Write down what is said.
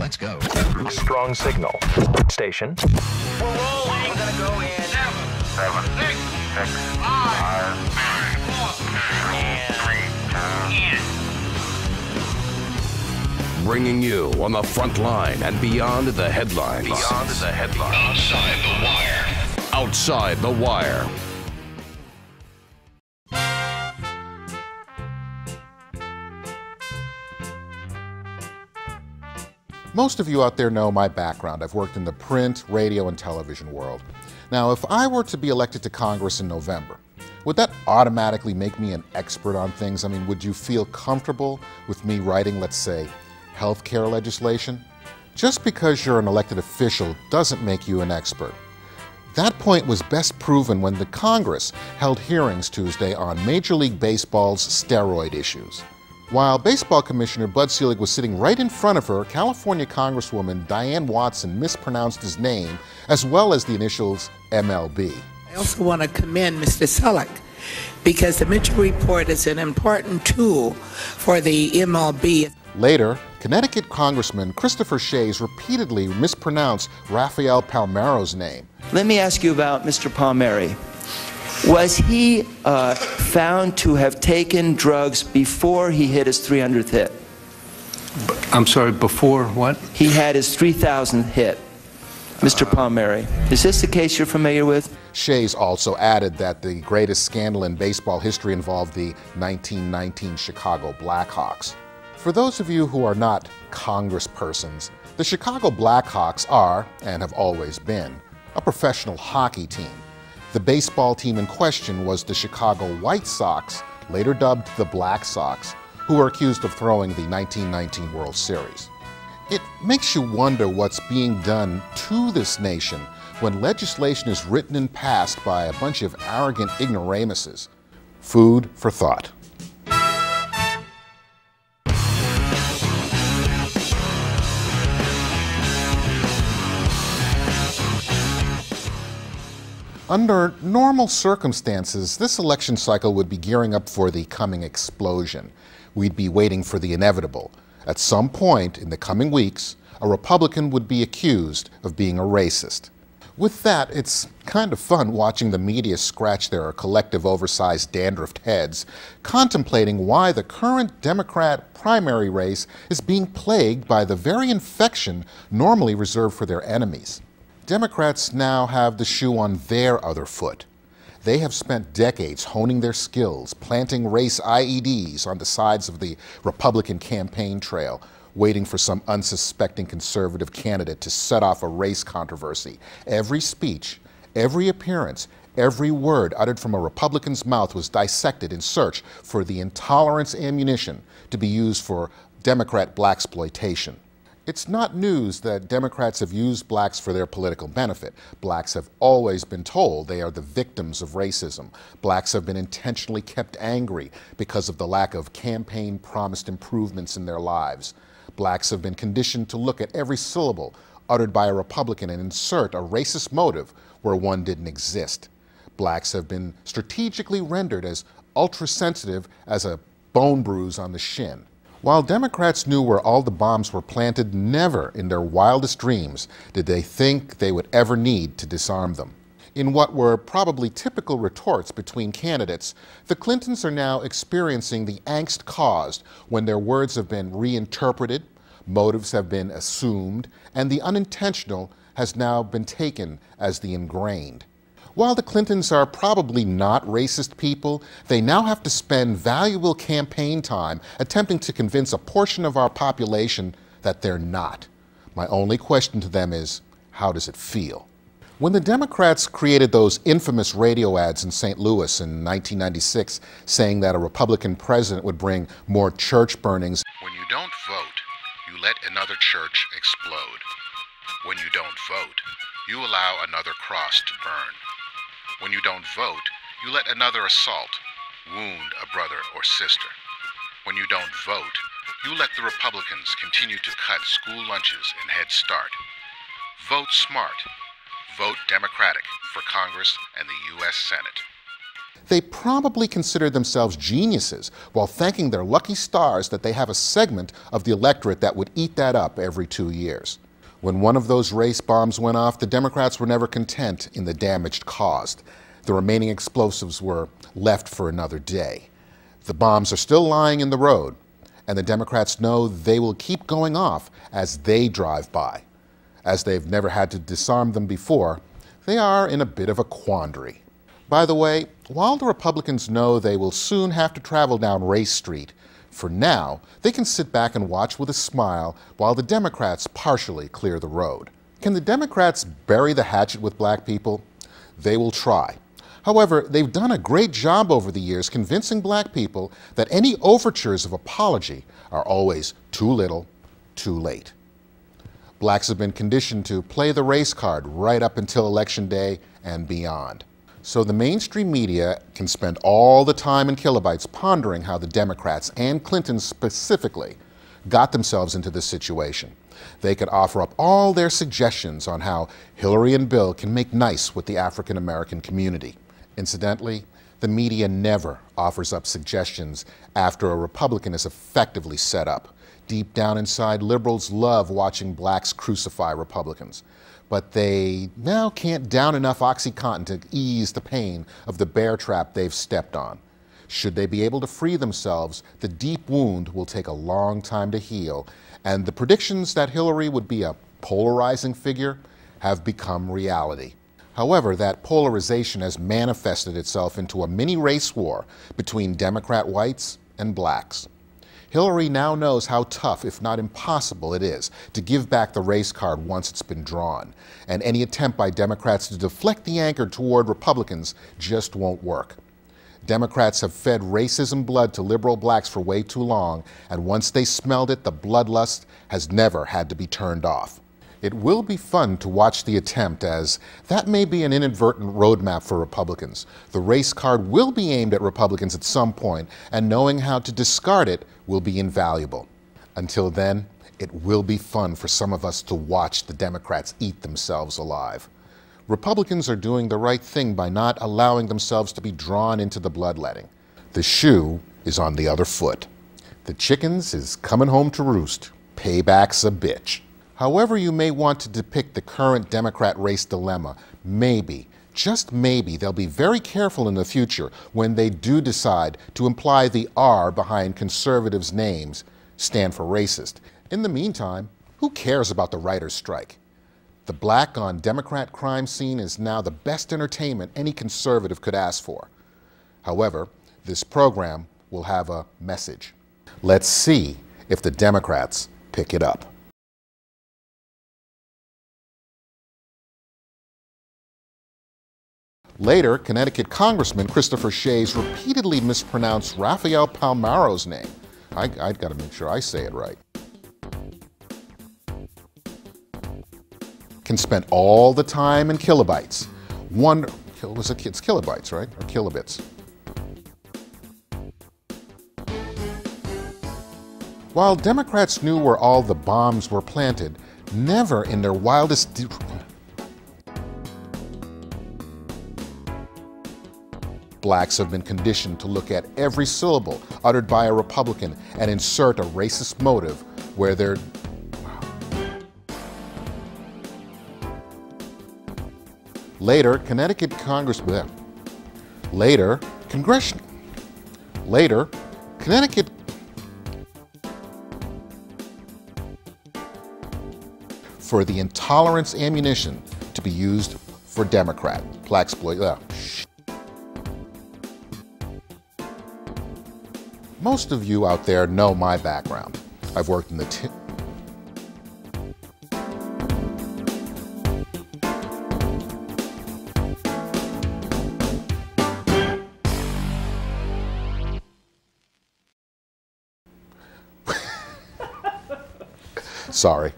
Let's go. Strong signal. Station. We're rolling. We're gonna go in 7, 6, 5, 4, 3, 2, 1. Bringing you on the front line and beyond the headlines. Beyond the headlines. Outside the wire. Outside the wire. Most of you out there know my background. I've worked in the print, radio, and television world. Now, if I were to be elected to Congress in November, would that automatically make me an expert on things? I mean, would you feel comfortable with me writing, let's say, healthcare legislation? Just because you're an elected official doesn't make you an expert. That point was best proven when the Congress held hearings Tuesday on Major League Baseball's steroid issues. While Baseball Commissioner Bud Selig was sitting right in front of her, California Congresswoman Diane Watson mispronounced his name, as well as the initials MLB. I also want to commend Mr. Selig, because the Mitchell Report is an important tool for the MLB. Later, Connecticut Congressman Christopher Shays repeatedly mispronounced Rafael Palmeiro's name. Let me ask you about Mr. Palmieri. Was he found to have taken drugs before he hit his 300th hit? I'm sorry, before what? He had his 3,000th hit, Mr. Palmieri. Is this the case you're familiar with? Shays also added that the greatest scandal in baseball history involved the 1919 Chicago Blackhawks. For those of you who are not congresspersons, the Chicago Blackhawks are, and have always been, a professional hockey team. The baseball team in question was the Chicago White Sox, later dubbed the Black Sox, who were accused of throwing the 1919 World Series. It makes you wonder what's being done to this nation when legislation is written and passed by a bunch of arrogant ignoramuses. Food for thought. Under normal circumstances, this election cycle would be gearing up for the coming explosion. We'd be waiting for the inevitable. At some point in the coming weeks, a Republican would be accused of being a racist. With that, it's kind of fun watching the media scratch their collective oversized dandruffed heads, contemplating why the current Democrat primary race is being plagued by the very infection normally reserved for their enemies. Democrats now have the shoe on their other foot. They have spent decades honing their skills, planting race IEDs on the sides of the Republican campaign trail, waiting for some unsuspecting conservative candidate to set off a race controversy. Every speech, every appearance, every word uttered from a Republican's mouth was dissected in search for the intolerance ammunition to be used for Democrat blaxploitation. It's not news that Democrats have used blacks for their political benefit. Blacks have always been told they are the victims of racism. Blacks have been intentionally kept angry because of the lack of campaign-promised improvements in their lives. Blacks have been conditioned to look at every syllable uttered by a Republican and insert a racist motive where one didn't exist. Blacks have been strategically rendered as ultra-sensitive as a bone bruise on the shin. While Democrats knew where all the bombs were planted, never in their wildest dreams did they think they would ever need to disarm them. In what were probably typical retorts between candidates, the Clintons are now experiencing the angst caused when their words have been reinterpreted, motives have been assumed, and the unintentional has now been taken as the ingrained. While the Clintons are probably not racist people, they now have to spend valuable campaign time attempting to convince a portion of our population that they're not. My only question to them is, how does it feel? When the Democrats created those infamous radio ads in St. Louis in 1996 saying that a Republican president would bring more church burnings, when you don't vote, you let another church explode. When you don't vote, you allow another cross to burn. When you don't vote, you let another assault, wound a brother or sister. When you don't vote, you let the Republicans continue to cut school lunches and Head Start. Vote smart. Vote Democratic for Congress and the U.S. Senate. They probably consider themselves geniuses while thanking their lucky stars that they have a segment of the electorate that would eat that up every 2 years. When one of those race bombs went off, the Democrats were never content in the damage caused. The remaining explosives were left for another day. The bombs are still lying in the road, and the Democrats know they will keep going off as they drive by. As they've never had to disarm them before, they are in a bit of a quandary. By the way, while the Republicans know they will soon have to travel down Race Street, for now, they can sit back and watch with a smile while the Democrats partially clear the road. Can the Democrats bury the hatchet with black people? They will try. However, they've done a great job over the years convincing black people that any overtures of apology are always too little, too late. Blacks have been conditioned to play the race card right up until Election Day and beyond. So the mainstream media can spend all the time and kilobytes pondering how the Democrats, and Clinton specifically, got themselves into this situation. They could offer up all their suggestions on how Hillary and Bill can make nice with the African American community. Incidentally, the media never offers up suggestions after a Republican is effectively set up. Deep down inside, liberals love watching blacks crucify Republicans. But they now can't down enough OxyContin to ease the pain of the bear trap they've stepped on. Should they be able to free themselves, the deep wound will take a long time to heal, and the predictions that Hillary would be a polarizing figure have become reality. However, that polarization has manifested itself into a mini race war between Democrat whites and blacks. Hillary now knows how tough, if not impossible, it is to give back the race card once it's been drawn, and any attempt by Democrats to deflect the anchor toward Republicans just won't work. Democrats have fed racism blood to liberal blacks for way too long, and once they smelled it, the bloodlust has never had to be turned off. It will be fun to watch the attempt, as that may be an inadvertent roadmap for Republicans. The race card will be aimed at Republicans at some point, and knowing how to discard it will be invaluable. Until then, it will be fun for some of us to watch the Democrats eat themselves alive. Republicans are doing the right thing by not allowing themselves to be drawn into the bloodletting. The shoe is on the other foot. The chickens is coming home to roost. Payback's a bitch. However you may want to depict the current Democrat race dilemma, maybe, just maybe, they'll be very careful in the future when they do decide to imply the R behind conservatives' names stand for racist. In the meantime, who cares about the writer's strike? The black on Democrat crime scene is now the best entertainment any conservative could ask for. However, this program will have a message. Let's see if the Democrats pick it up. Later, Connecticut Congressman Christopher Shays repeatedly mispronounced Rafael Palmaro's name. I've got to make sure I say it right. Can spend all the time in kilobytes. It's kilobytes, right? Or kilobits. While Democrats knew where all the bombs were planted, never in their wildest blacks have been conditioned to look at every syllable uttered by a Republican and insert a racist motive where they're... Later, Connecticut Congressman... Later, Connecticut... for the intolerance ammunition to be used for Democrat. Blaxploit... Most of you out there know my background. I've worked in the Sorry.